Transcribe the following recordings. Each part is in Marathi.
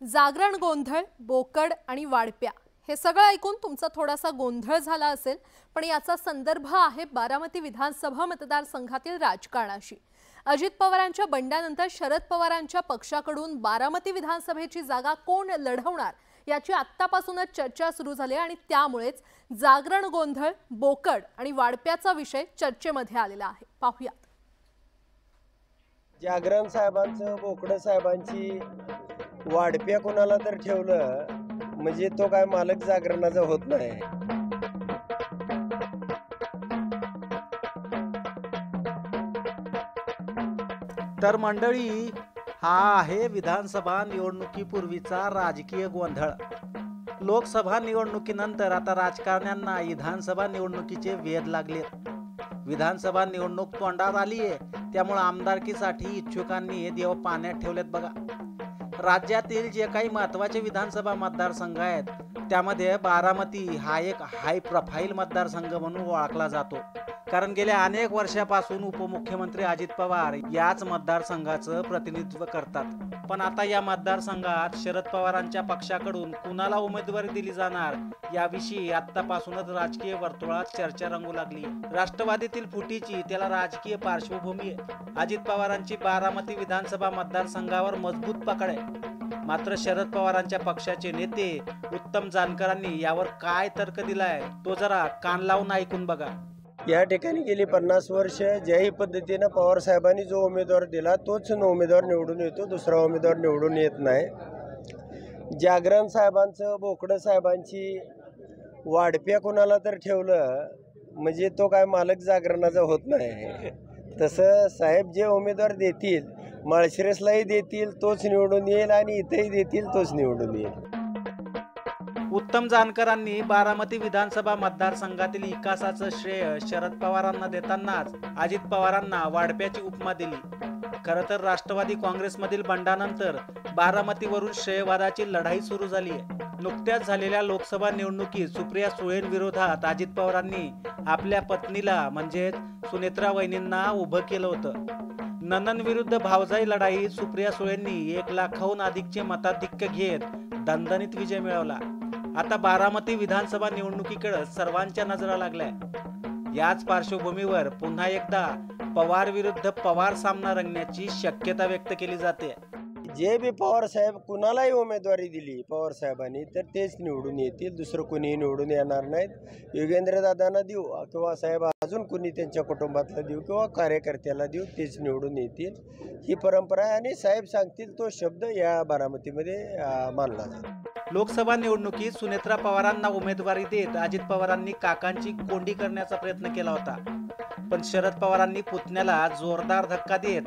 जागरण गोंधळ, बोकड आणि वाढप्या हे सगळं ऐकून तुमचा थोडासा गोंधळ झाला असेल, पण याचा संदर्भ आहे बारामती विधानसभा मतदारसंघातील राजकारणाशी। अजित पवारांच्या बंडानंतर शरद पवारांच्या पक्षाकडून बारामती विधानसभेची जागा कोण लढवणार याची आत्तापासूनच चर्चा सुरू झाली आणि त्यामुळेच जागरण गोंधळ, बोकड आणि वाढप्याचा विषय चर्चेमध्ये आलेला आहे। पाहूया। जागरण साहेबांचं, बोकड साहेबांची वाढप्या कोणाला तर ठेवलं म्हणजे तो काय मालक जागरणाचा होत नाही। तर मंडळी, हा आहे विधानसभा निवडणुकीपूर्वीचा राजकीय गोंधळ। लोकसभा निवडणुकीनंतर आता राजकारण्यांना विधानसभा निवडणुकीचे वेध लागले। विधानसभा निवडणूक तोंडात आली आहे, त्यामुळे आमदारकीसाठी इच्छुकांनी देव पाण्यात ठेवलेत बघा। राज्यातील जे काही महत्त्वाचे विधानसभा मतदारसंघ आहेत त्यामध्ये बारामती हा एक हाय प्रोफाईल मतदारसंघ म्हणून ओळखला जातो, कारण गेल्या अनेक वर्षापासून उपमुख्यमंत्री अजित पवार याच मतदारसंघाचं प्रतिनिधित्व करतात। पण आता या मतदारसंघात शरद पवारांच्या पक्षाकडून कुणाला उमेदवारी दिली जाणार याविषयी आतापासूनच राजकीय वर्तुळात चर्चा रंगू लागली। राष्ट्रवादीतील फुटीची त्याला राजकीय पार्श्वभूमी आहे। अजित पवारांची बारामती विधानसभा मतदारसंघावर मजबूत पकड आहे, मात्र शरद पवारांच्या पक्षाचे नेते उत्तम जानकरांनी यावर काय तर्क दिलाय तो जरा कान लावून ऐकून बघा। या ठिकाणी गेली 50 वर्ष ज्याही पद्धतीने पवार साहेबांनी जो उमेदवार दिला तोच उमेदवार निवडून येतो, दुसरा उमेदवार निवडून येत नाही। जागरण साहेबांचं, बोकड साहेबांची वाढप्या कोणाला तर ठेवलं म्हणजे तो काय मालक जागरणाचा होत नाही। तसं साहेब जे उमेदवार देतील, माळशिरसलाही देतील तोच निवडून येईल आणि इथेही देतील तोच निवडून येईल। उत्तम जानकरांनी बारामती विधानसभा मतदारसंघातील विकासाचं श्रेय शरद पवारांना देतानाच अजित पवारांना वाढप्याची उपमा दिली। खरं तर राष्ट्रवादी काँग्रेसमधील बंडानंतर बारामतीवरून श्रेयवादाची लढाई सुरू झाली आहे। नुकत्याच झालेल्या लोकसभा निवडणुकीत सुप्रिया सुळेंविरोधात अजित पवारांनी आपल्या पत्नीला म्हणजे सुनेत्रा वहिनींना उभं केलं होतं। ननन विरुद्ध भावजाई लढाईत सुप्रिया सुळेंनी 1 लाखाहून अधिकचे मताधिक्य घेत दणदणीत विजय मिळवला। आता बारामती विधानसभा निवडणुकीकडे सर्वांच्या नजरा लागल्या। याच पार्श्वभूमीवर पुन्हा एकदा पवार विरुद्ध पवार सामना रंगण्याची शक्यता व्यक्त केली जाते। जे बी पवार साहेब कुणालाही उमेदवारी दिली पवार साहेबांनी तर तेच निवडून येतील, दुसरं कोणीही निवडून येणार नाहीत। योगेंद्र दादांना देऊ किंवा साहेब अजून कोणी त्यांच्या कुटुंबातला देऊ किंवा कार्यकर्त्याला देऊ, तेच निवडून येतील, ही परंपरा आहे। आणि साहेब सांगतील तो शब्द या बारामतीमध्ये मानला जातो। लोकसभा निवडणुकीत सुनेत्रा पवारांना उमेदवारी देत अजित पवारांनी काकांची कोंडी करण्याचा प्रयत्न केला होता, पण शरद पवारांनी पुतण्याला जोरदार धक्का देत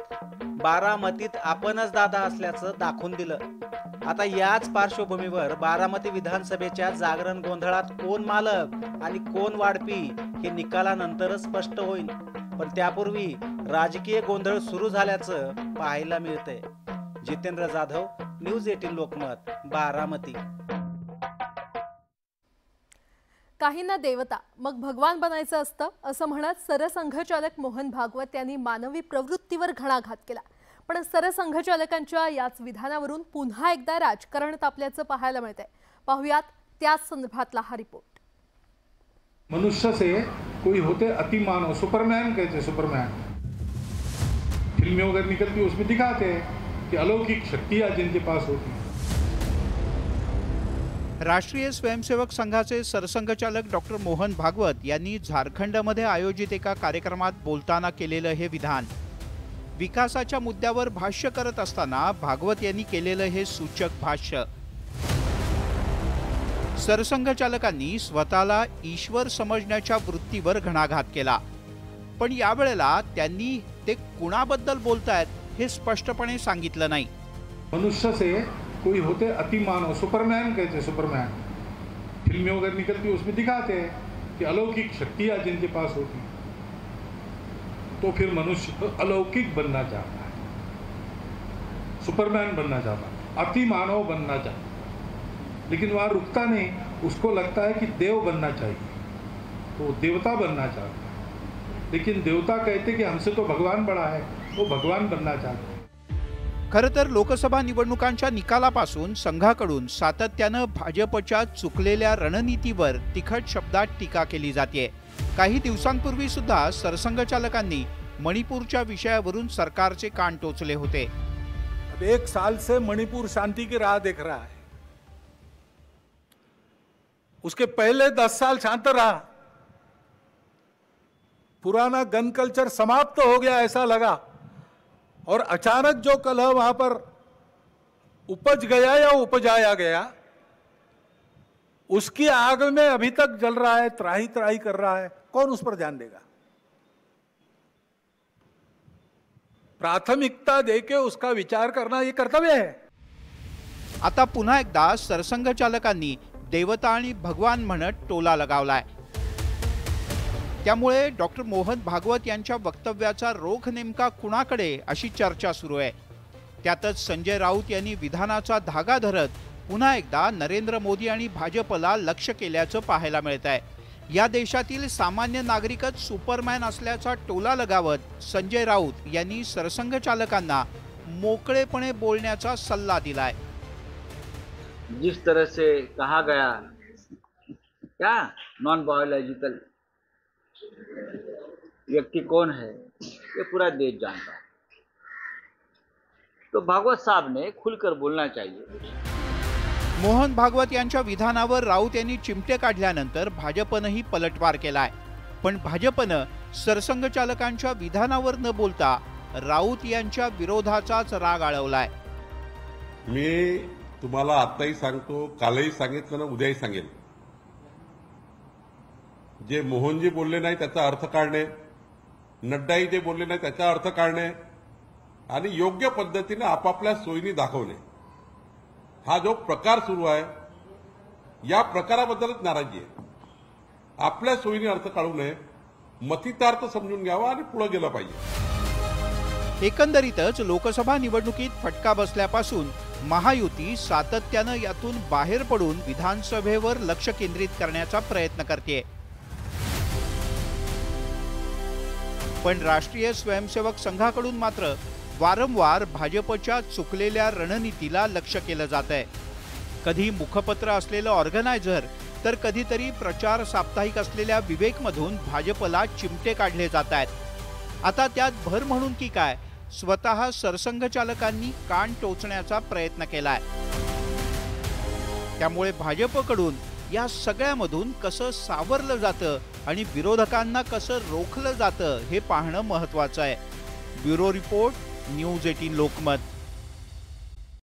बारामतीत आपणच दादा असल्याचं दाखवून दिलं। आता याच पार्श्वभूमीवर बारामती विधानसभेच्या जागरण गोंधळात कोण मालक आणि कोण वाढपी हे निकालानंतरच स्पष्ट होईल, पण त्यापूर्वी राजकीय गोंधळ सुरू झाल्याचं पाहायला मिळतंय। जितेंद्र जाधव, न्यूज 18 लोकमत, बारामती। काहींना देवता मग भगवान बनायचं असतं असं म्हणत सरसंघचालक मोहन भागवत यांनी मानवी प्रवृत्तीवर घणाघात केला। पण सरसंघचालकांच्या याच विधानावरून पुन्हा एकदा राजकारण तापल्याचं पाहायला मिळतंय। पाहुयात त्याच संदर्भातला हा रिपोर्ट। मनुष्य से कोई होते अतिमानव, सुपरमैन कहते, सुपरमैन फिल्में वगैरह निकलती उसमें दिखाते हैं कि अलौकिक शक्तियां जिनके पास होती। राष्ट्रीय स्वयंसेवक संघाचे सरसंघचालक डॉक्टर मोहन भागवत यांनी झारखंडमध्ये आयोजित एका कार्यक्रमात बोलताना केलेलं हे विधान। विकासाच्या मुद्द्यावर भाष्य करत असताना भागवत यांनी केलेलं हे सूचक भाष्य। सरसंघचालकांनी स्वतःला ईश्वर समजण्याच्या वृत्तीवर घणाघात केला, पण यावेळेला त्यांनी ते कुणाबद्दल बोलतायत हे स्पष्टपणे सांगितलं नाही। मनुष्य से कोई होते अतिमानव, सुपरमैन कहते, सुपरमैन फिल्में वगैरह निकलती उसमें दिखाते हैं कि अलौकिक शक्तियां जिनके पास होती, तो फिर मनुष्य अलौकिक बनना चाहता है, सुपरमैन बनना चाहता है, अतिमानव बनना चाहता है, लेकिन वहाँ रुकता नहीं। उसको लगता है कि देव बनना चाहिए, तो देवता बनना चाहता है, लेकिन देवता कहते कि हमसे तो भगवान बड़ा है, वो भगवान बनना चाहता है। खरं तर लोकसभा निवडणुकांच्या निकालापासून संघाकडून सातत्यानं भाजपच्या चुकलेल्या रणनीतीवर तिखट शब्दात टीका केली जाते। काही दिवसांपूर्वी सुद्धा सरसंघचालकांनी मणिपूरच्या विषयावरून सरकारचे कान टोचले होते। अब 1 साल से मणिपुर शांति की राह देख रहा है। उसके पहले 10 साल शांत रहा, पुराना गन कल्चर समाप्त हो गया ऐसा लगा, और अचानक जो कलह वहां पर उपज गया या उपजाया गया, उसकी आग में अभी तक जल रहा है, त्राही त्राही कर रहा है। कौन उस पर ध्यान देगा? प्राथमिकता देके उसका विचार करना ये कर्तव्य है। आता पुन्हा एकदा सरसंघचालकांनी देवता आणि भगवान म्हणत टोला लगावलाय। त्यामुळे डॉक्टर मोहन भागवत यांच्या वक्तव्याचा रोख नेमका कुणाकडे अशी चर्चा सुरू आहे। त्यातच संजय राऊत यांनी विधानाचा धागा धरत पुन्हा एकदा नरेंद्र मोदी आणि भाजपला लक्ष केल्याचं पाहायला मिळत आहे। या देशातील सामान्य नागरिकच सुपरमॅन असल्याचा टोला लगावत संजय राऊत यांनी सरसंघचालकांना मोकळेपणे बोलण्याचा सल्ला दिलाय। जिस तरह से कहा गया क्या नॉन बायोलॉजिकल व्यक्ति कौन है ये पूरा देश जानता है, तो भागवत साहब ने खुलकर बोलना चाहिए। मोहन भागवत यांच्या विधानावर राऊत यांनी चिमटे काढल्यानंतर भाजपनंही पलटवार केलाय। पण भाजपनं सरसंघचालकांच्या विधानावर न बोलता राऊत यांच्या विरोधाचाच राग आळवलाय। मी तुम्हाला आताही सांगतो, कालही सांगितलं ना, उद्याही सांगेन, जे मोहनजी बोलले नाही त्याचा अर्थ काढणे, नड्डाही जे बोलले नाही त्याचा अर्थ काढणे आणि योग्य पद्धतीने आपापल्या सोयीने दाखवणे, हा जो प्रकार सुरू आहे या प्रकाराबद्दलच नाराजी आहे। आपल्या सोयीने अर्थ काढू नये, मतितार्थ समजून घ्यावा आणि पुढे गेलं पाहिजे। एकंदरीतच लोकसभा निवडणुकीत फटका बसल्यापासून महायुती सातत्यानं यातून बाहेर पडून विधानसभेवर लक्ष केंद्रित करण्याचा प्रयत्न करते। पण राष्ट्रीय स्वयंसेवक संघाकडून मात्र वारंवार भाजपच्या चुकलेल्या रणनीतीला लक्ष केलं जात आहे। कधी मुखपत्र असलेलं ऑर्गनायझर तर कधीतरी प्रचार साप्ताहिक असलेल्या विवेकमधून भाजपला चिमटे काढले जात आहेत। आता त्यात भर म्हणून की काय स्वतः सरसंघचालकांनी कान टोचण्याचा प्रयत्न केलाय। त्यामुळे भाजपकडून या सगळ्यामधून कसं सावरलं जातं आणि विरोधकांना कसं रोखलं जातं हे पाहणं महत्त्वाचं आहे। Bureau report, news 18 Lokmat.